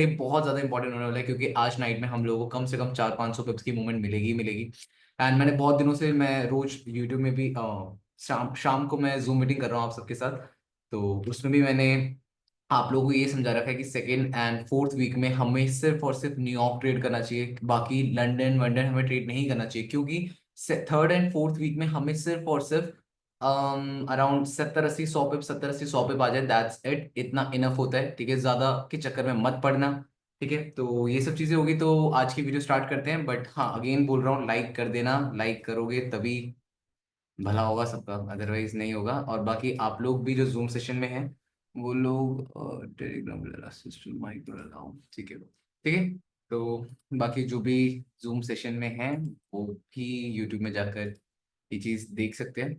ये बहुत ज्यादा इंपॉर्टेंट होने वाला है क्योंकि आज नाइट में हम लोगों को कम से कम 400-500 पिप्स की मूवमेंट मिलेगी ही मिलेगी। एंड मैंने बहुत दिनों से, मैं रोज यूट्यूब में भी शाम शाम को मैं जूम मीटिंग कर रहा हूँ आप सबके साथ। तो उसमें भी मैंने आप लोगों को ये समझा रखा है कि सेकेंड एंड फोर्थ वीक में हमें सिर्फ और सिर्फ न्यूयॉर्क ट्रेड करना चाहिए, बाकी लंदन वंदन हमें ट्रेड नहीं करना चाहिए, क्योंकि थर्ड एंड फोर्थ वीक में हमें सिर्फ और सिर्फ अराउंड 70-80 100 पिप 70-80 100 पिप आ जाए, दैट्स इट, इतना इनफ होता है। ठीक है, ज्यादा के चक्कर में मत पड़ना। ठीक है, तो ये सब चीजें होगी तो आज की वीडियो स्टार्ट करते हैं। बट हाँ, अगेन बोल रहा हूँ, लाइक कर देना, लाइक करोगे तभी भला होगा सबका, अदरवाइज नहीं होगा। और बाकी आप लोग भी जो जूम सेशन में हैं वो लोग टेलीग्राम सिस्टम माइक पर लगाओ, ठीक है ठीक है। तो बाकी जो भी जूम सेशन में हैं वो भी यूट्यूब में जाकर ये चीज़ देख सकते हैं।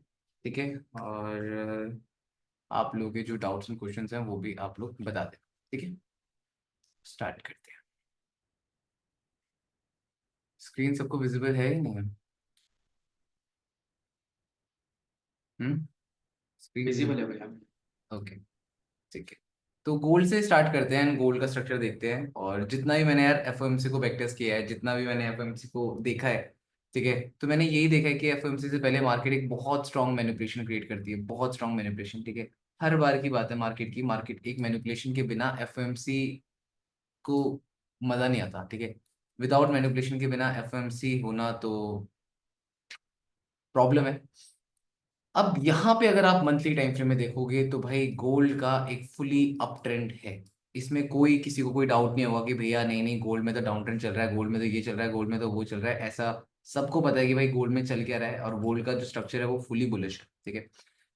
ठीक है, और आप लोगों के जो डाउट्स एंड क्वेश्चंस हैं वो भी आप लोग बता दें। ठीक है, स्टार्ट करते हैं। स्क्रीन सबको विजिबल है ही नहीं? हम्म, स्क्रीन विजिबल विजिबल? है भैया। ओके, ठीक है। तो गोल्ड से स्टार्ट करते हैं, गोल्ड का स्ट्रक्चर देखते हैं। और जितना भी मैंने यार एफओएमसी को बैकटेस्ट किया है, जितना भी मैंने एफओएमसी को देखा है, ठीक है, तो मैंने यही देखा है कि एफओएमसी से पहले मार्केट एक बहुत स्ट्रांग मैनिपुलेशन क्रिएट करती है, बहुत स्ट्रांग मैनिपुलेशन। ठीक है, हर बार की बात है मार्केट की, मार्केट एक मैनिपुलेशन के बिना एफओएमसी को मजा नहीं आता। ठीक है, विदाउट मैनिपुलेशन के बिना एफओएमसी होना तो प्रॉब्लम है। अब यहाँ पे अगर आप मंथली टाइम फ्रेम में देखोगे तो भाई गोल्ड का एक फुली अप ट्रेंड है। इसमें कोई किसी को कोई डाउट नहीं होगा कि भैया नहीं नहीं, गोल्ड में तो डाउन ट्रेंड चल रहा है, गोल्ड में तो ये चल रहा है, गोल्ड में तो वो चल रहा है। ऐसा सबको पता है कि भाई गोल्ड में चल क्या रहा है, और गोल्ड का जो स्ट्रक्चर है वो फुली बुलिश है। ठीक है,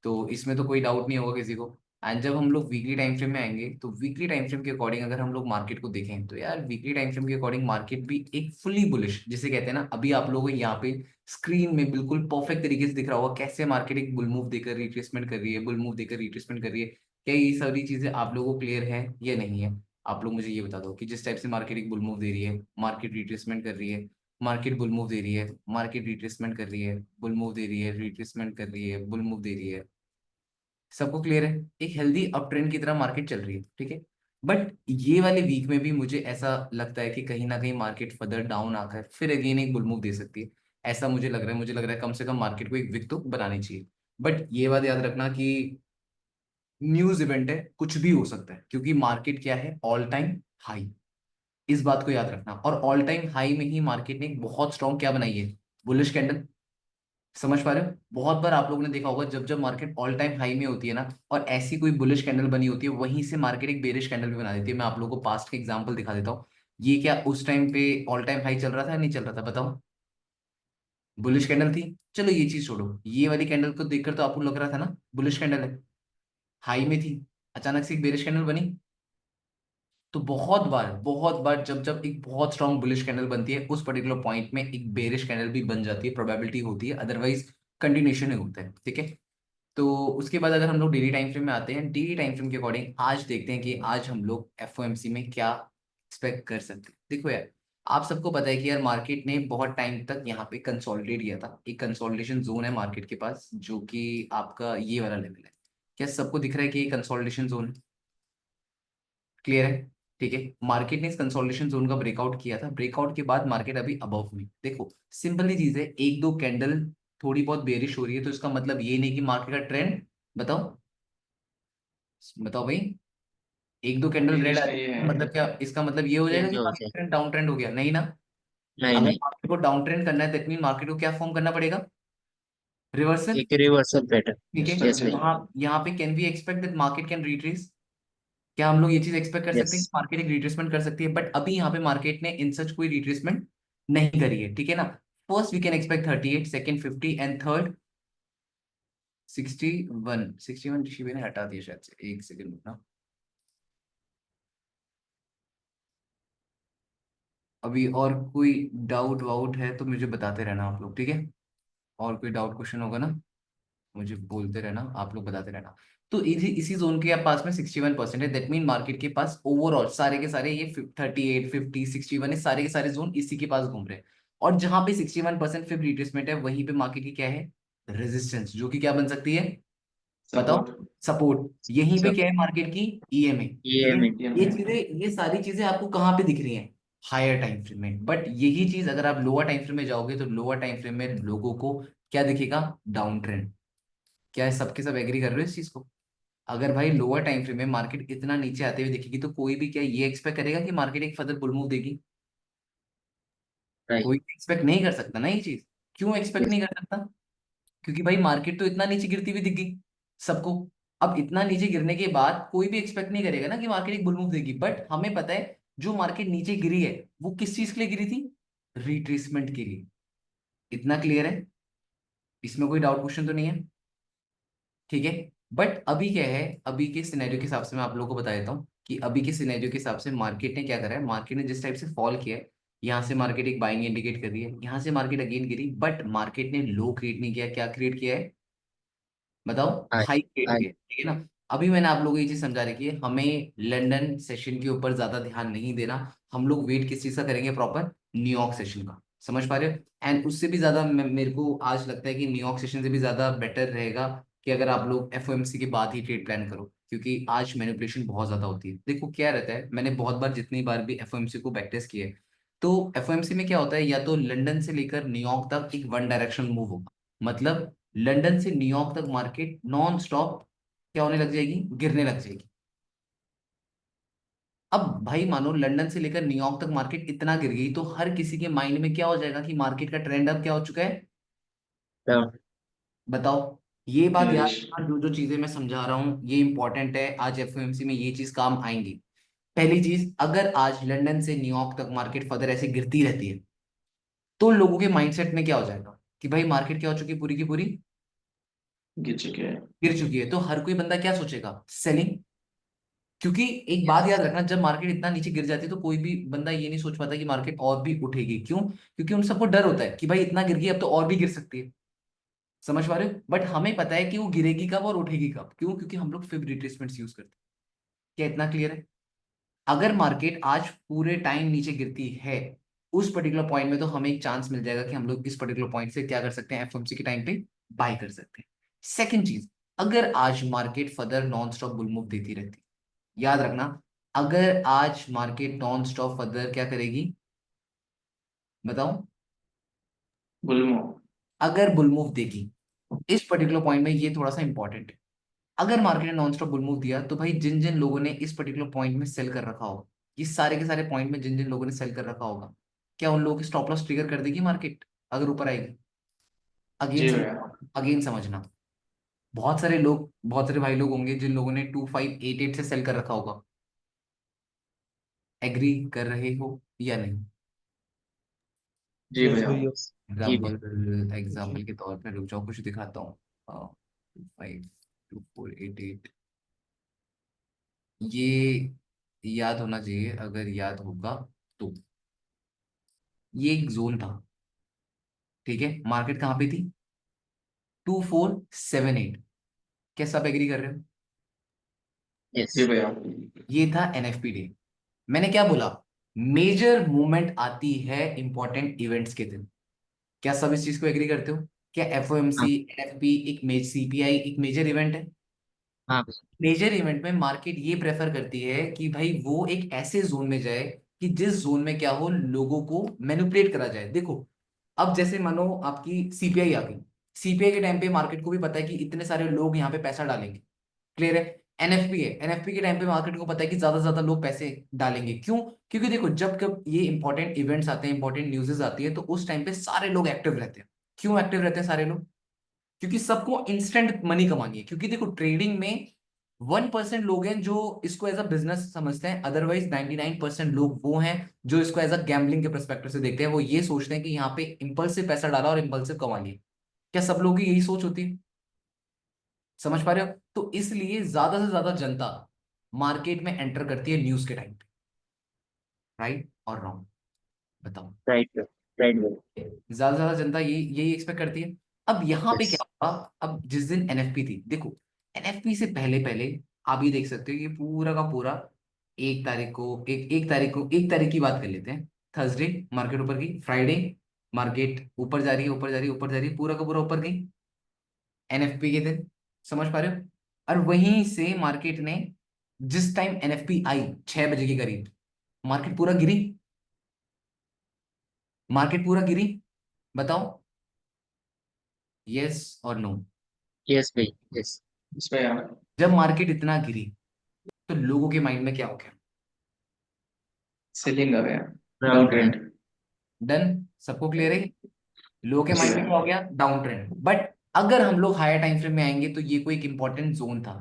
तो इसमें तो कोई डाउट नहीं होगा किसी को। एंड जब हम लोग वीकली टाइम फ्रेम में आएंगे तो वीकली टाइम फ्रेम के अकॉर्डिंग अगर हम लोग मार्केट को देखें तो यार वीकली टाइम फ्रेम के अकॉर्डिंग मार्केट भी एक फुली बुलिश, जिसे कहते हैं ना, अभी आप लोगों को यहाँ पे स्क्रीन में बिल्कुल परफेक्ट तरीके से दिख रहा होगा कैसे मार्केट एक बुल मूव देकर रिट्रेसमेंट कर रही है, बुल मूव देकर रिट्रेसमेंट कर रही है। क्या ये सारी चीजें आप लोगों को क्लियर है या नहीं है? आप लोग मुझे ये बता दो कि जिस टाइप से मार्केट एक बुल मूव दे रही है, मार्केट रिट्रेसमेंट कर रही है, मार्केट बुल मूव दे रही है, मार्केट रिट्रेसमेंट कर रही है, बुल मूव दे रही है, रिट्रेसमेंट कर रही है, बुल मूव दे रही है, सबको क्लियर है? एक हेल्दी अप ट्रेंड की तरह मार्केट चल रही है। ठीक है, बट ये वाले वीक में भी मुझे ऐसा लगता है कि कहीं ना कहीं मार्केट फर्दर डाउन आकर फिर अगेन एक बुल मूव दे सकती है। ऐसा मुझे लग रहा है, मुझे लग रहा है कम से कम मार्केट को एक विक तो बनानी चाहिए। बट ये बात याद रखना कि न्यूज इवेंट है, कुछ भी हो सकता है, क्योंकि मार्केट क्या है, ऑल टाइम हाई। इस बात को याद रखना। और ऑल टाइम हाई में ही मार्केट ने एक बहुत स्ट्रॉन्ग क्या बनाई है, बुलिश कैंडल। समझ पा रहे हो? बहुत बार आप लोगों ने देखा होगा जब जब मार्केट ऑल टाइम हाई में होती है ना, और ऐसी कोई बुलिश कैंडल बनी होती है, वहीं से मार्केट एक बेरिश कैंडल भी बना देती है। मैं आप लोगों को पास्ट के एग्जांपल दिखा देता हूँ। ये क्या उस टाइम पे ऑल टाइम हाई चल रहा था या नहीं चल रहा था, बताओ? बुलिश कैंडल थी। चलो ये चीज छोड़ो, ये वाली कैंडल को देखकर तो आपको लग रहा था ना बुलिश कैंडल है, हाई में थी, अचानक से एक बेरिश कैंडल बनी। तो बहुत बार जब जब एक बहुत स्ट्रांग बुलिश कैंडल बनती है, उस पर्टिकुलर पॉइंट में एक बेरिश कैंडल भी बन जाती है, प्रोबेबिलिटी होती है, अदरवाइज कंटिन्यूशन नहीं होता है। ठीक है, तो उसके बाद अगर हम लोग डेली टाइम फ्रेम में आते हैं, डेली टाइम फ्रेम के अकॉर्डिंग आज देखते हैं कि आज हम लोग एफओएमसी में क्या एक्सपेक्ट कर सकते हैं। देखो यार, आप सबको पता है कि यार मार्केट ने बहुत टाइम तक यहाँ पे कंसोलिडेट किया था, एक कंसोलिडेशन जोन है मार्केट के पास, जो कि आपका ये वाला लेवल है। क्या सबको दिख रहा है कि ये कंसोलिडेशन जोन है? क्लियर है? ठीक है, मार्केट ने इस कंसोलिडेशन जोन का ब्रेकआउट किया था, ब्रेकआउट के बाद मार्केट अभी अबव में। देखो सिंपल सी चीज है, एक दो कैंडल थोड़ी बहुत बेरिश हो रही है तो इसका मतलब ये नहीं कि मार्केट का ट्रेंड, बताओ बताओ भाई, एक दो कैंडल रेड बेरिश आ रही नहीं है है। मतलब क्या इसका मतलब ये हो जाएगा चेंज कि हो मार्केट गया। ट्रेंड डाउन ट्रेंड हो गया? नहीं ना। नहीं अगर नहीं। मार्केट को डाउन ट्रेंड करना है दैट मीन मार्केट को क्या फॉर्म करना पड़ेगा, रिवर्सल। एक रिवर्सल पैटर्न। ठीक है, यस तो भाई। यहाँ पे can we expect that market can retrace? क्या हम लोग ये चीज एक्सपेक्ट कर यस। सकते हैं कि मार्केट एक रिट्रेसमेंट कर सकती है? बट अभी यहाँ पे मार्केट ने इन सच कोई रिट्रेसमेंट नहीं करी है। ठीक है ना, first we can expect 38, second 50 and third 61। 61 Rishi ने हटा दिया शायद से, एक सेकंड रुकना। अभी और कोई डाउट वाउट है तो मुझे बताते रहना आप लोग, ठीक है? और कोई डाउट क्वेश्चन होगा ना, मुझे बोलते रहना, आप लोग बताते रहना। तो इसी इसी जोन के पास में 61% है, दैट मीन मार्केट के पास ओवरऑल सारे के सारे ये 38 50 61 है, सारे के सारे जोन इसी के पास घूम रहे हैं। और जहां पे 61% फिर रिट्रेसमेंट है, वहीं पे मार्केट की क्या है, रेजिस्टेंस, जो कि क्या बन सकती है, बताओ। सपोर्ट। सपोर्ट। यहीं पे सब क्या है मार्केट की? ईएमए। ठीक है। EMI। ये चीजें, ये सारी चीजें आपको कहाँ पे दिख रही हैं? हायर टाइम फ्रेम में। बट यही चीज अगर आप लोअर टाइम फ्रेम में जाओगे तो लोअर टाइम फ्रेम में लोगों को क्या दिखेगा? Down trend. क्या है, सबके सब एग्री कर रहे हो इस चीज को? अगर भाई लोअर टाइम फ्रेम में मार्केट इतना नीचे आते हुए दिखेगी तो कोई भी क्या ये एक्सपेक्ट करेगा कि मार्केट एक फर्दर बुल मूव देगी? राइट। कोई एक्सपेक्ट नहीं कर सकता ना ये चीज। क्यों एक्सपेक्ट यस। नहीं कर सकता? क्योंकि भाई मार्केट तो इतना नीचे गिरती हुई दिख गई सबको। अब इतना नीचे गिरने के बाद कोई भी एक्सपेक्ट नहीं करेगा ना कि मार्केट एक बुल मूव देगी। बट हमें पता है जो मार्केट नीचे गिरी है वो किस चीज के लिए गिरी थी? रिट्रेसमेंट के लिए। इतना क्लियर है? इसमें कोई डाउट क्वेश्चन तो नहीं है? ठीक है। बट अभी क्या है, अभी के सिनेरियो के हिसाब से मैं आप लोगों को बता देता हूँ कि अभी के सिनेरियो के हिसाब से मार्केट ने क्या करा है। मार्केट ने जिस टाइप से फॉल किया है, यहाँ से मार्केट एक बाइंग इंडिकेट कर रही है, यहाँ से market again Giri, but market ने लो क्रिएट नहीं किया। क्या क्रिएट किया है? बताओ। हाई। High create high. किया, ठीक है ना? अभी मैंने आप लोगों को ये चीज समझा रखी है, हमें लंदन सेशन के ऊपर ज्यादा ध्यान नहीं देना। हम लोग वेट किस चीज का करेंगे? प्रॉपर न्यूयॉर्क सेशन का। समझ पा रहे हो? एंड उससे भी ज्यादा मेरे को आज लगता है कि न्यूयॉर्क सेशन से भी ज्यादा बेटर रहेगा कि अगर आप लोग एफओएमसी के बाद ही ट्रेड प्लान करो, क्योंकि आज मैनिपुलेशन बहुत ज्यादा होती है। देखो क्या रहता है, मैंने बहुत बार, जितनी बार भी एफओएमसी को बैक टेस्ट किया है, तो एफओएमसी में क्या होता है, या तो लंदन से लेकर न्यूयॉर्क तक एक वन डायरेक्शन मूव होगा। मतलब लंदन से न्यूयॉर्क तक मार्केट नॉन स्टॉप क्या होने लग जाएगी? गिरने लग जाएगी। अब भाई मानो लंदन से लेकर न्यूयॉर्क तक मार्केट इतना गिर गई तो हर किसी के माइंड में क्या हो जाएगा कि मार्केट का ट्रेंड अब क्या हो चुका है? डाउन। बताओ। ये बात याद बेरिश। रखना, जो जो चीजें मैं समझा रहा हूँ ये इंपॉर्टेंट है, आज एफओएमसी में ये चीज काम आएंगी। पहली चीज, अगर आज लंदन से न्यूयॉर्क तक मार्केट फर्दर ऐसे गिरती रहती है तो लोगों के माइंडसेट में क्या हो जाएगा कि भाई मार्केट क्या हो चुकी है? पूरी की पूरी गिर चुके हैं। गिर चुकी है। तो हर कोई बंदा क्या सोचेगा? सेलिंग। क्योंकि एक बात याद रखना, जब मार्केट इतना नीचे गिर जाती है तो कोई भी बंदा ये नहीं सोच पाता कि मार्केट और भी उठेगी। क्यों? क्योंकि उन सबको डर होता है कि भाई इतना गिर गई अब तो और भी गिर सकती है। समझ पा रहे हो? बट हमें पता है कि वो गिरेगी कब और उठेगी कब। क्यों? क्योंकि हम लोग फिब रिट्रेसमेंट्स यूज करते हैं। क्या इतना क्लियर है? अगर मार्केट आज पूरे टाइम नीचे गिरती है उस पर्टिकुलर पॉइंट में, तो हमें एक चांस मिल जाएगा कि हम लोग इस पर्टिकुलर पॉइंट से क्या कर सकते हैं? एफएमसी के टाइम पे बाय कर सकते हैं। सेकंड चीज, अगर आज market further non stop bull move देती रहती, याद रखना, अगर आज मार्केट नॉन स्टॉप फर्दर क्या करेगी? बताओ। गुलमो। अगर बुल मूव देगी इस पर्टिकुलर पॉइंट में, ये थोड़ा सा इंपॉर्टेंट है। अगर मार्केट ने नॉन स्टॉप बुल मूव दिया तो भाई जिन जिन लोगों ने इस पर्टिकुलर पॉइंट में सेल कर रखा होगा, ये सारे के सारे पॉइंट में जिन जिन लोगों ने सेल कर रखा होगा, क्या उन लोगों की स्टॉप लॉस ट्रिगर कर देगी मार्केट अगर ऊपर आएगी? अगेन जी समझ, भैया। अगेन समझना। बहुत सारे लोग, बहुत सारे भाई लोग होंगे जिन लोगों ने 2588 से सेल कर रखा होगा। एग्री कर रहे हो या नहीं? जी यस भैया। भाई, यस। जी भाई। एग्जाम्पल, जी। एग्जाम्पल के तौर पर रुक जाओ, कुछ दिखाता हूँ। 52488, ये याद होना चाहिए, अगर याद होगा तो। ये एक जोन था, ठीक है? मार्केट कहाँ पे थी? 2478। क्या सब एग्री कर रहे हो? यस। जी भैया। ये था एनएफपी डे। मैंने क्या बोला? मेजर मूवमेंट आती है इंपॉर्टेंट इवेंट्स के दिन। क्या सब इस चीज को एग्री करते हो? क्या हाँ। एफओएमसी, एनएफपी, एक सीपीआई एक मेजर इवेंट है? हाँ। मेजर इवेंट में मार्केट ये प्रेफर करती है कि भाई वो एक ऐसे जोन में जाए कि जिस जोन में क्या हो, लोगों को मैनिपुलेट करा जाए। देखो, अब जैसे मानो आपकी सीपीआई आ गई। सीपीआई के टाइम पे मार्केट को भी पता है कि इतने सारे लोग यहाँ पे पैसा डालेंगे। क्लियर है? एनएफपी है, एनएफपी के टाइम पे मार्केट को पता है कि ज्यादा से ज्यादा लोग पैसे डालेंगे। क्यों? क्योंकि देखो, जब कब ये इंपॉर्टेंट इवेंट्स आते हैं, इंपॉर्टेंट न्यूज़ेस आती है, तो उस टाइम पे सारे लोग एक्टिव रहते हैं। क्यों एक्टिव रहते हैं सारे लोग? क्योंकि सबको इंस्टेंट मनी कमानी है। क्योंकि देखो ट्रेडिंग में 1% लोग हैं जो इसको एज अ बिजनेस समझते हैं, अदरवाइज 99% लोग वो हैं जो इसको एज अ गैम्बलिंग के परस्पेक्टिव से देखते हैं। वो ये सोचते हैं कि यहाँ पे इंपल्सिव पैसा डाला और इंपल्सिव कमा लिया। क्या सब लोगों की यही सोच होती है? समझ पा रहे हो? तो इसलिए ज्यादा से ज्यादा जनता मार्केट में एंटर करती है न्यूज के टाइम पे। राइट और रॉन्ग? बताओ। राइट। राइट भाई। ज्यादा से ज्यादा जनता यही यही एक्सपेक्ट करती है। अब यहाँ पे यस। क्या होगा? अब जिस दिन एनएफपी थी, देखो, एनएफपी से पहले पहले आप ये देख सकते हो कि पूरा का पूरा 1 तारीख को, एक तारीख की बात कर लेते हैं। थर्सडे मार्केट ऊपर गई, फ्राइडे मार्केट ऊपर जा रही है, ऊपर जा रही है, ऊपर जा रही है, पूरा का पूरा ऊपर गई एनएफपी के दिन। समझ पा रहे हो? और वहीं से मार्केट ने जिस टाइम एनएफपी आई 6 बजे के करीब, मार्केट पूरा गिरी, मार्केट पूरा गिरी। बताओ, यस और नो। यस भाई, यस। इस पे यार जब मार्केट इतना गिरी तो लोगों के माइंड में क्या हो गया? सेलिंग आ गया, down down trend. Trend. Done, सबको क्लियर है? लोगों के जी माइंड में क्या भैया। हो गया? Down trend. बट अगर हम लोग हायर टाइम फ्रेम में आएंगे तो ये कोई एक इंपॉर्टेंट जोन था।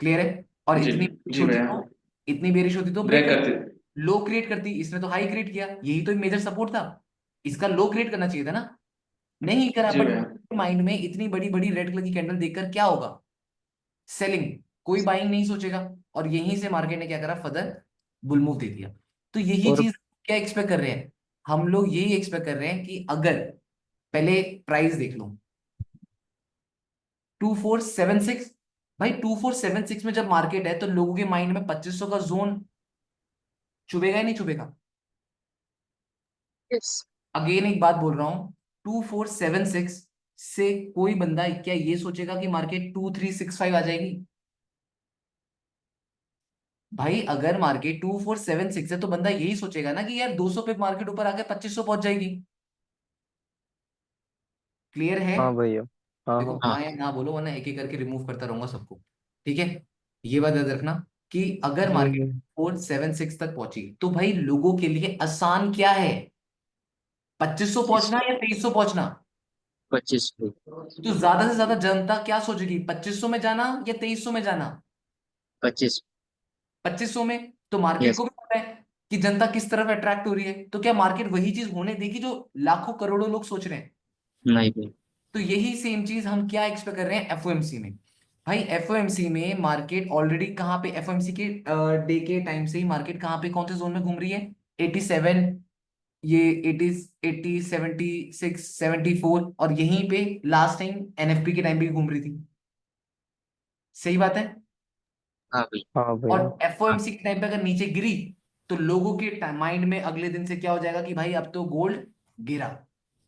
क्लियर है? और जी इतनी बेरिश जी होती भैया, तो, इतनी बेरिश होती तो ब्रेक ब्रेक करती, करते। लो क्रिएट करती। इसने तो हाई क्रिएट किया, यही तो मेजर सपोर्ट था। इसका लो क्रिएट करना चाहिए था ना, नहीं करा। जी बट भैया। माइंड में इतनी बड़ी बड़ी रेड कलर की कैंडल देखकर क्या होगा? सेलिंग, कोई बाइंग नहीं सोचेगा। और यहीं से मार्केट ने क्या करा? फर्दर बुल मूव दे दिया। तो यही और चीज क्या एक्सपेक्ट कर रहे हैं हम लोग? यही एक्सपेक्ट कर रहे हैं कि अगर पहले प्राइस देख लो 2476। भाई 2476 में जब मार्केट है तो लोगों के माइंड में 2500 का जोन चुभेगा ही नहीं चुभेगा? यस। अगेन एक बात बोल रहा हूं, 2476 से कोई बंदा क्या ये सोचेगा कि मार्केट 2365 आ जाएगी? भाई अगर मार्केट 2476 है तो बंदा यही सोचेगा ना कि यार 200 पे मार्केट ऊपर आके 2500 पहुंच जाएगी। क्लियर है? हाँ भैया। हाँ देखो हाँ। हाँ। हाँ या ना बोलो वरना एक एक करके रिमूव करता रहूंगा सबको। ठीक है? ये बात याद रखना कि अगर मार्केट हम्म। 476 तक पहुंची तो भाई लोगों के लिए आसान क्या है? 2500 पहुंचना या 2300 पहुंचना? 25 पे। तो ज्यादा से ज्यादा जनता क्या सोचेगी? 2500 में जाना या 2300 में जाना? 25। 2500 में। तो मार्केट यस। को भी पता है कि जनता किस तरफ अट्रैक्ट हो रही है, तो क्या मार्केट वही चीज होने देगी जो लाखों करोड़ों लोग सोच रहे हैं? नहीं भाई। तो यही सेम चीज हम क्या एक्सपेक्ट कर रहे हैं एफओएमसी में? भाई एफओएमसी में मार्केट ऑलरेडी कहाँ पे, एफओएमसी के डे के टाइम से ही मार्केट कहाँ पे, कौन से जोन में घूम रही है? 87, ये 80, 80, 76, 74, और यहीं पे लास्ट टाइम एनएफपी के टाइम पे घूम रही थी। सही बात है? हाँ भाई। हाँ और भैया। हाँ। एफओएमसी के टाइम पे अगर नीचे गिरी तो लोगों के माइंड में अगले दिन से क्या हो जाएगा कि भाई अब तो गोल्ड गिरा। बट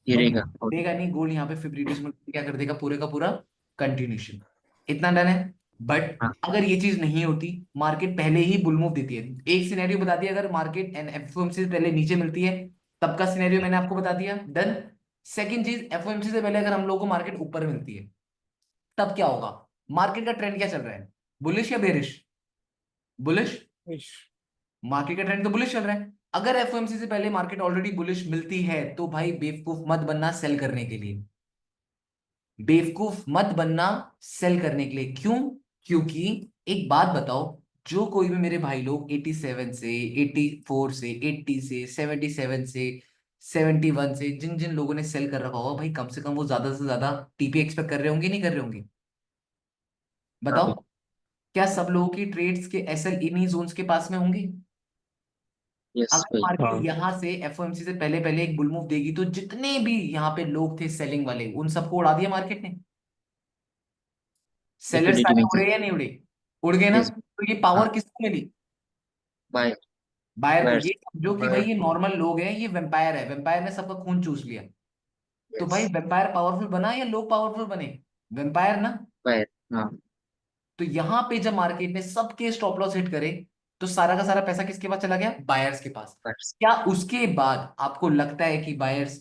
गिरेगा और। देगा नहीं, गोल्ड यहाँ पे फिब्रिटिश में क्या कर देगा? पूरे का पूरा कंटिन्यूशन। इतना डन है। बट हाँ। अगर ये चीज नहीं होती, मार्केट पहले ही बुल मूव देती है। एक सिनेरियो बता दिया, अगर मार्केट एफओएमसी से पहले नीचे मिलती है तब का सिनेरियो मैंने आपको बता दिया। डन। सेकंड चीज, एफओएमसी से पहले अगर हम लोग को मार्केट ऊपर मिलती है तब क्या होगा? मार्केट का ट्रेंड क्या चल रहा है? बुलिश या बेरिश? बुलिश। इश। मार्केट का ट्रेंड तो बुलिश चल रहा है। अगर एफओएमसी से पहले मार्केट ऑलरेडी बुलिश मिलती है तो भाई बेवकूफ मत बनना सेल करने के लिए। बेवकूफ मत बनना सेल करने के लिए। क्यों? क्योंकि एक बात बताओ, जो कोई भी मेरे भाई लोग 87 से, 84 से, 80 से, 77 से, 71 से, जिन जिन लोगों ने सेल कर रखा होगा भाई, कम से कम वो ज्यादा से ज्यादा टीपी एक्सपेक्ट कर रहे होंगे नहीं कर रहे होंगे? हाँ बताओ, भाई। क्या सब लोगों की ट्रेड्स के एसएल इन्हीं जोन्स के पास में होंगे? यस अगर भाई। मार्केट हाँ। यहां से एफओएमसी से पहले पहले एक बुल मूव देगी तो जितने भी यहाँ पे लोग थे सेलिंग वाले उन सबको उड़ा दिया मार्केट ने। सेलर्स लिक्विडिटी सारे में थी। उड़े या नहीं उड़े? उड़ गए ना। यस। तो ये हाँ। पावर किसको मिली? बाय। बायर को। बायर्स। ये समझो कि भाई ये नॉर्मल लोग हैं, ये वेम्पायर है, वेम्पायर ने सबका खून चूस लिया। तो यस। भाई वेम्पायर पावरफुल बना या लोग पावरफुल बने? वेम्पायर ना। बायर। हाँ। तो यहां पे जब मार्केट ने सबके स्टॉप लॉस हिट करे तो सारा का सारा पैसा किसके पास चला गया? बायर्स के पास। बायर्स। क्या उसके बाद आपको लगता है कि बायर्स,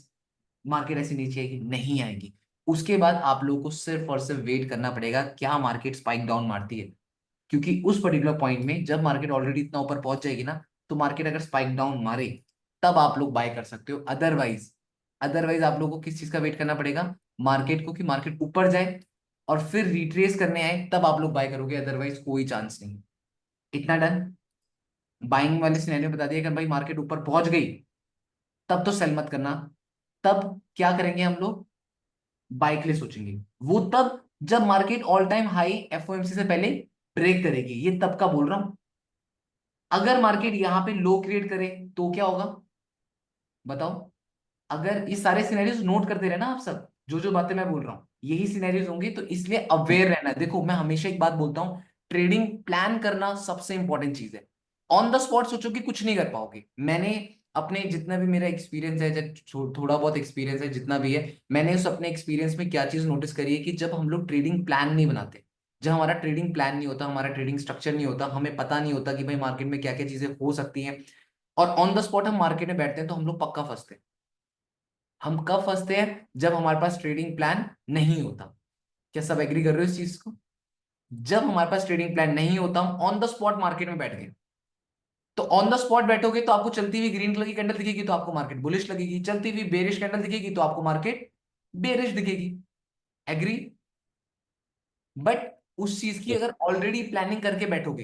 मार्केट ऐसी नीचे आएगी? नहीं आएगी। उसके बाद आप लोगों को सिर्फ और सिर्फ वेट करना पड़ेगा क्या मार्केट स्पाइक डाउन मारती है। क्योंकि उस पर्टिकुलर पॉइंट में जब मार्केट ऑलरेडी इतना ऊपर पहुंच जाएगी ना, तो मार्केट अगर स्पाइक डाउन मारे तब आप लोग बाय कर सकते हो। अदरवाइज, अदरवाइज आप लोगों को किस चीज का वेट करना पड़ेगा? मार्केट को, कि मार्केट ऊपर जाए और फिर रिट्रेस करने आए तब आप लोग बाय करोगे, अदरवाइज कोई चांस नहीं। इतना डन। बाइंग वाले सिनेरियो बता दिया कि भाई मार्केट ऊपर पहुंच गई तब तो सेल मत करना। तब क्या करेंगे हम लोग? बाय के लिए सोचेंगे। वो तब जब market all time high FOMC से पहले ब्रेक करेगी, ये तब का बोल रहा हूं। अगर मार्केट यहां पे लो क्रिएट करे तो क्या होगा? बताओ। अगर ये सारे सिनेरियोज नोट करते रहना आप सब, जो जो बातें मैं बोल रहा हूँ यही सिनेरियोज होंगे, तो इसलिए अवेयर रहना है। देखो मैं हमेशा एक बात बोलता हूँ, ट्रेडिंग प्लान करना सबसे इंपॉर्टेंट चीज है। ऑन द स्पॉट सोचो कि कुछ नहीं कर पाओगे। मैंने अपने जितना भी मेरा एक्सपीरियंस है, थोड़ा बहुत एक्सपीरियंस है जितना भी है, मैंने उस अपने एक्सपीरियंस में क्या चीज नोटिस करी है कि जब हम लोग ट्रेडिंग प्लान नहीं बनाते, जब हमारा ट्रेडिंग प्लान नहीं होता, हमारा ट्रेडिंग स्ट्रक्चर नहीं होता, हमें पता नहीं होता कि भाई मार्केट में क्या क्या चीजें हो सकती हैं, और ऑन द स्पॉट हम मार्केट में बैठते हैं, तो हम लोग पक्का फंसते हैं। हम कब फंसते हैं? जब हमारे पास ट्रेडिंग प्लान नहीं होता। क्या सब एग्री कर रहे हो इस चीज को? जब हमारे पास ट्रेडिंग प्लान नहीं होता, हम ऑन द स्पॉट मार्केट में बैठ गए। तो ऑन द स्पॉट बैठोगे तो आपको चलती हुई ग्रीन कलर की कैंडल दिखेगी तो आपको मार्केट बुलिश लगेगी, चलती हुई बेरिश कैंडल दिखेगी तो आपको मार्केट बेरिश दिखेगी। एग्री? बट उस चीज की अगर ऑलरेडी प्लानिंग करके बैठोगे,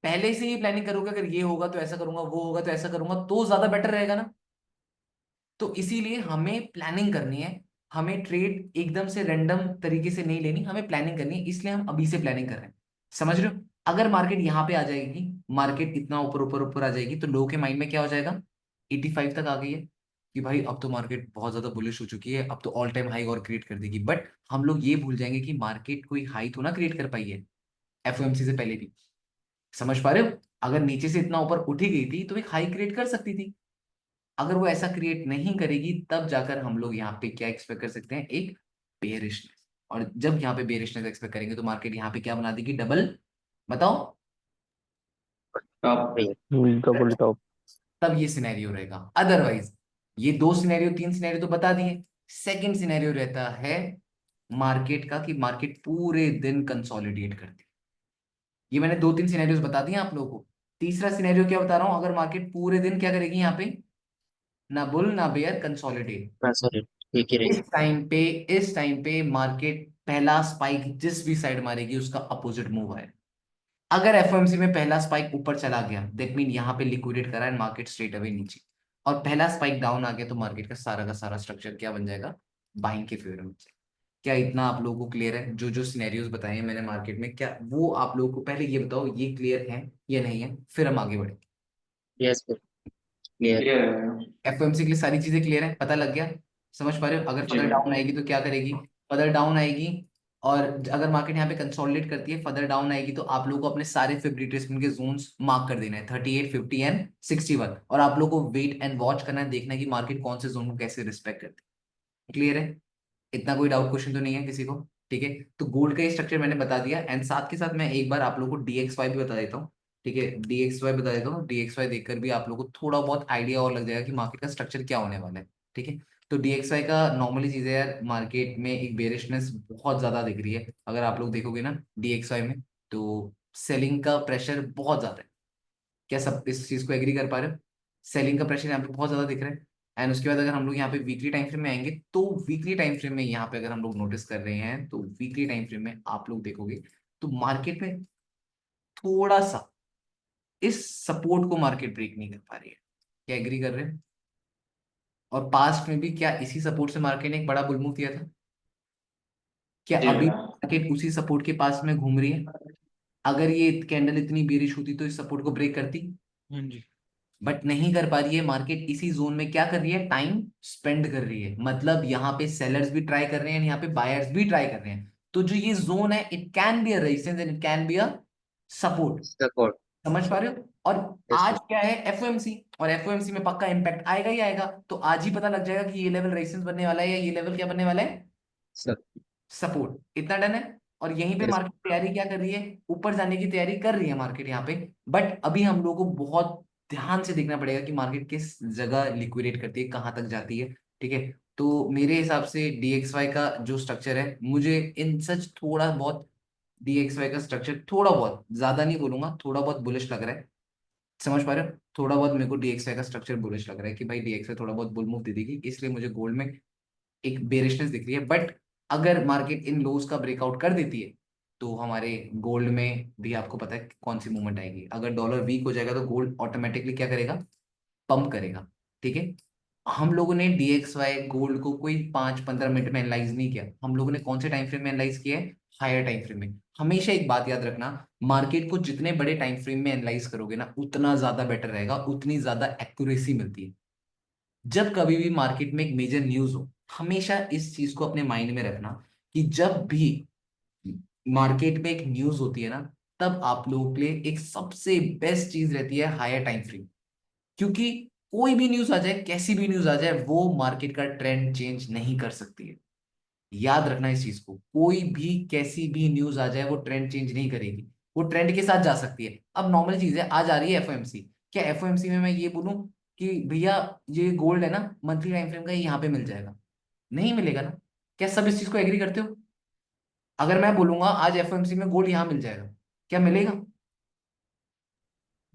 पहले से ही प्लानिंग करोगे, अगर ये होगा तो ऐसा करूंगा, वो होगा तो ऐसा करूंगा, तो ज्यादा बेटर रहेगा ना। तो इसीलिए हमें प्लानिंग करनी है। हमें ट्रेड एकदम से रैंडम तरीके से नहीं लेनी, हमें प्लानिंग करनी है, इसलिए हम अभी से प्लानिंग कर रहे हैं। समझ रहे हो? अगर मार्केट यहाँ पे आ जाएगी, मार्केट इतना ऊपर ऊपर ऊपर आ जाएगी, तो लोगों के माइंड में क्या हो जाएगा? 85 तक आ गई है कि भाई अब तो मार्केट बहुत ज्यादा बुलिश हो चुकी है, अब तो ऑल टाइम हाई और क्रिएट कर देगी। बट हम लोग ये भूल जाएंगे कि मार्केट कोई हाई तो ना क्रिएट कर पाई है एफओएमसी से पहले भी। समझ पा रहे हो? अगर नीचे से इतना ऊपर उठी गई थी तो एक हाई क्रिएट कर सकती थी। अगर वो ऐसा क्रिएट नहीं करेगी, तब जाकर हम लोग यहाँ पे क्या एक्सपेक्ट कर सकते हैं? एक बेयरिशनेस। और जब यहाँ पे बेयरिशनेस एक्सपेक्ट करेंगे तो मार्केट यहाँ पे क्या बना देगी? डबल। बताओ। टॉप। Double top. तब ये सिनेरियो रहेगा। अदरवाइज ये दो सिनेरियो, तीन सिनेरियो तो बता दिए। सेकंड सिनेरियो रहता है मार्केट का, कि मार्केट पूरे दिन कंसोलिडेट करती है। ये मैंने दो तीन सिनेरियोस बता दिए आप लोगों को। तीसरा सिनेरियो क्या बता रहा हूं? अगर मार्केट पूरे दिन क्या करेगी यहाँ पे? ना बुल ना बेयर, कंसोलिडेट। सॉरी, ठीक ही इस रहेगी। टाइम पे इस टाइम पे मार्केट पहला स्पाइक जिस भी साइड मारेगी उसका अपोजिट मूव है। अगर एफओएमसी में पहला स्पाइक ऊपर चला गया, दैट मीन यहाँ पे लिक्विडेट करा एंड मार्केट स्ट्रेट अवे नीचे, और पहला स्पाइक डाउन आ गया, तो मार्केट का सारा स्ट्रक्चर क्या बन जाएगा? बाइंग के फेवर में। क्या इतना आप लोगों को क्लियर है? जो जो सिनेरियोस बताए हैं मैंने मार्केट में, क्या वो आप लोगों को पहले ये बताओ, ये क्लियर है या नहीं है, फिर हम आगे बढ़े। Yes sir, clear. क्लियर है। एफओएमसी के लिए सारी चीजें क्लियर है, पता लग गया? समझ पा रहे हो? अगर जी फर्दर भाई। डाउन आएगी तो क्या करेगी? फर्दर डाउन आएगी। और अगर मार्केट यहाँ पे कंसोलिडेट करती है, फर्दर डाउन आएगी, तो आप लोगों को अपने सारे फेवरेट रिट्रेसमेंट के जोन्स मार्क कर देना है, 38, 50 एंड 61, और आप लोगों को वेट एंड वॉच करना है, देखना है कि मार्केट कौन से जोन को कैसे रिस्पेक्ट करती है। क्लियर है? इतना कोई डाउट क्वेश्चन तो नहीं है किसी को? ठीक है, तो गोल्ड का ये स्ट्रक्चर मैंने बता दिया, एंड साथ के साथ मैं एक बार आप लोगों को डीएक्सवाई भी बता देता हूँ। ठीक है, डीएक्सवाई बता देता हूँ। डीएक्सवाई देखकर भी आप लोगों को थोड़ा बहुत आइडिया और लग जाएगा कि मार्केट का स्ट्रक्चर क्या होने वाला है। ठीक है, तो डीएक्सवाई का नॉर्मली चीज है यार, मार्केट में एक बेरिशनेस बहुत ज्यादा दिख रही है। अगर आप लोग देखोगे ना डीएक्सवाई में, तो सेलिंग का प्रेशर बहुत ज्यादा है। क्या सब इस चीज को एग्री कर पा रहे हो? सेलिंग का प्रेशर यहाँ पे बहुत ज्यादा दिख रहा है। एंड उसके बाद अगर हम लोग यहाँ पे वीकली टाइम फ्रेम में आएंगे, तो वीकली टाइम फ्रेम में यहाँ पे अगर हम लोग नोटिस कर रहे हैं, तो वीकली टाइम फ्रेम में आप लोग देखोगे तो मार्केट में थोड़ा सा इस सपोर्ट को मार्केट ब्रेक नहीं कर पा रही है। क्या एग्री कर रहे हैं? और पास्ट में भी क्या इसी सपोर्ट से मार्केट ने एक बड़ा बुल मूव दिया था? क्या जी अभी भाई। मार्केट उसी सपोर्ट के पास में घूम रही है? अगर ये कैंडल इतनी बेरिश होती तो इस सपोर्ट को ब्रेक करती, हाँ जी। बट नहीं कर पा रही है। मार्केट इसी जोन में क्या कर रही है? टाइम स्पेंड कर रही है। मतलब यहाँ पे सेलर्स भी ट्राई कर रहे हैं, यहाँ पे बायर्स भी ट्राई कर रहे हैं। तो जो ये जोन है, it can be a resistance and it can be a support. Support. समझ पा रहे हो? और यस आज सर। क्या है? एफओएमसी, और एफओएमसी में पक्का इंपैक्ट आएगा ही आएगा। तो आज ही पता लग जाएगा कि ये लेवल रेजिस्टेंस बनने वाला है या ये लेवल क्या बनने वाला है? सर। सपोर्ट। इतना डन है। और यहीं पे यस। मार्केट तैयारी क्या कर रही है? ऊपर जाने की तैयारी कर रही है मार्केट यहाँ पे। बट अभी हम लोगों को बहुत ध्यान से देखना पड़ेगा कि मार्केट किस जगह लिक्विडेट करती है, कहाँ तक जाती है। ठीक है, तो मेरे हिसाब से डीएक्सवाई का जो स्ट्रक्चर है, मुझे इन सच थोड़ा बहुत डीएक्सवाई का स्ट्रक्चर थोड़ा बहुत, ज्यादा नहीं बोलूंगा, थोड़ा बहुत बुलिश लग रहा है। समझ पा रहे हो? थोड़ा बहुत मेरे को डीएक्सवाई का स्ट्रक्चर बुलिश लग रहा है कि भाई डीएक्सवाई थोड़ा बहुत बुल मूव दे देगी, इसलिए मुझे गोल्ड में एक बेरिशनेस दिख रही है। बट अगर मार्केट इन लोज का ब्रेकआउट कर देती है, तो हमारे गोल्ड में भी आपको पता है कौन सी मूवमेंट आएगी। अगर डॉलर वीक हो जाएगा तो गोल्ड ऑटोमेटिकली क्या करेगा? पंप करेगा। ठीक है, हम लोगों ने डीएक्सवाई गोल्ड को कोई 5-15 मिनट में एनालाइज नहीं किया। हम लोगों ने कौन से टाइम फ्रेम में एनालाइज किया है? हायर टाइम फ्रेम में। हमेशा एक बात याद रखना, मार्केट को जितने बड़े टाइम फ्रेम में एनालाइज करोगे ना, उतना ज्यादा बेटर रहेगा, उतनी ज्यादा एक्यूरेसी मिलती है। जब कभी भी मार्केट में एक मेजर न्यूज हो, हमेशा इस चीज को अपने माइंड में रखना कि जब भी मार्केट में एक न्यूज होती है ना, तब आप लोगों के लिए एक सबसे बेस्ट चीज रहती है हायर टाइम फ्रेम। क्योंकि कोई भी न्यूज आ जाए, कैसी भी न्यूज आ जाए, वो मार्केट का ट्रेंड चेंज नहीं कर सकती है। याद रखना इस चीज को, कोई भी कैसी भी न्यूज आ जाए वो ट्रेंड चेंज नहीं करेगी, वो ट्रेंड के साथ जा सकती है। अब नॉर्मल चीज है, आज आ रही है एफओएमसी, क्या एफओएमसी में मैं ये बोलूं कि भैया ये गोल्ड है ना मंथली टाइम फ्रेम का, ये यहाँ पे मिल जाएगा? नहीं मिलेगा ना। क्या सब इस चीज को एग्री करते हो? अगर मैं बोलूंगा आज एफओएमसी में गोल्ड यहाँ मिल जाएगा, क्या मिलेगा?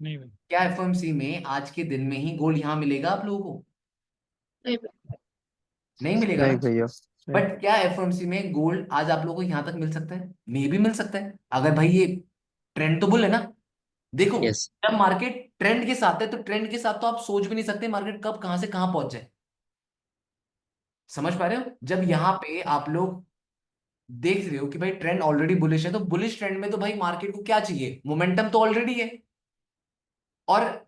नहीं भाई। क्या एफओएमसी में आज के दिन में ही गोल्ड यहाँ मिलेगा आप लोगों को? नहीं नहीं मिलेगा नहीं ना। भैया। नहीं। बट क्या एफओएमसी में गोल्ड आज आप लोगों को यहां तक मिल सकता है? मे भी मिल सकता है, अगर भाई ये ट्रेंड तो बुल है ना। देखो, यस जब मार्केट ट्रेंड के साथ है तो ट्रेंड के साथ तो आप सोच भी नहीं सकते मार्केट कब कहां से कहां पहुंच जाए। समझ पा रहे हो? जब यहाँ पे आप लोग देख रहे हो कि भाई ट्रेंड ऑलरेडी बुलिश है, तो बुलिश ट्रेंड में तो भाई मार्केट को क्या चाहिए? मोमेंटम तो ऑलरेडी है, और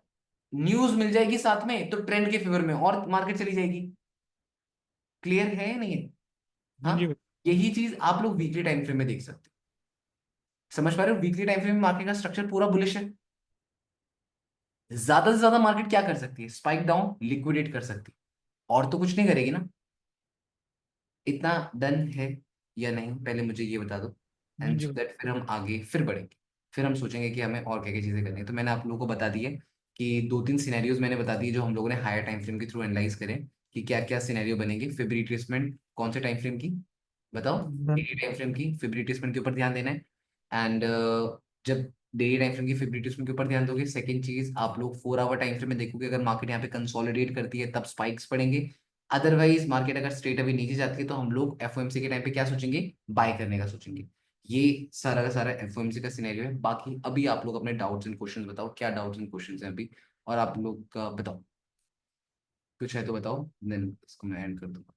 न्यूज मिल जाएगी साथ में तो ट्रेंड के फेवर में और मार्केट चली जाएगी। क्लियर है या नहीं है? हाँ जी हाँ। भाई। यही चीज आप लोग वीकली टाइम फ्रेम में देख सकते हो। समझ पा रहे हो? वीकली टाइम फ्रेम में मार्केट का स्ट्रक्चर पूरा बुलिश है। ज्यादा से ज्यादा मार्केट क्या कर सकती है? स्पाइक डाउन, लिक्विडेट कर सकती है, और तो कुछ नहीं करेगी ना। इतना डन है या नहीं, पहले मुझे ये बता दो, हाँ एंड जी सो भाई। दैट फिर हम आगे फिर बढ़ेंगे। फिर हम सोचेंगे कि हमें और क्या क्या चीजें करनी है। तो मैंने आप लोगों को बता दी है कि दो तीन सिनेरियोज मैंने बता दिए जो हम लोगों ने हायर टाइम फ्रेम के थ्रू एनालाइज करें, कि क्या क्या सिनेरियो बनेंगे। फेब्री ट्रेसमेंट कौन से टाइम फ्रेम की बताओ? डेली टाइम फ्रेम की फेब्री ट्रेसमेंट के ऊपर ध्यान देना है। एंड जब डेली टाइम फ्रेम की फेब्री ट्रेसमेंट के ऊपर ध्यान दोगे, सेकंड चीज आप लोग 4 आवर टाइम फ्रेम में देखोगे, अगर मार्केट यहाँ पे कंसोलिडेट करती है तब स्पाइक्स पड़ेंगे। अदरवाइज मार्केट अगर स्ट्रेट अभी नीचे जाती है तो हम लोग एफओएमसी के टाइम पे क्या सोचेंगे? बाय करने का सोचेंगे। ये सारा का सारा एफओएमसी का सिनेरियो है। बाकी अभी आप लोग अपने डाउट्स एंड क्वेश्चंस बताओ, क्या डाउट्स एंड क्वेश्चंस हैं अभी, और आप लोग का बताओ, कुछ है तो बताओ, देन इसको मैं एंड कर दूंगा।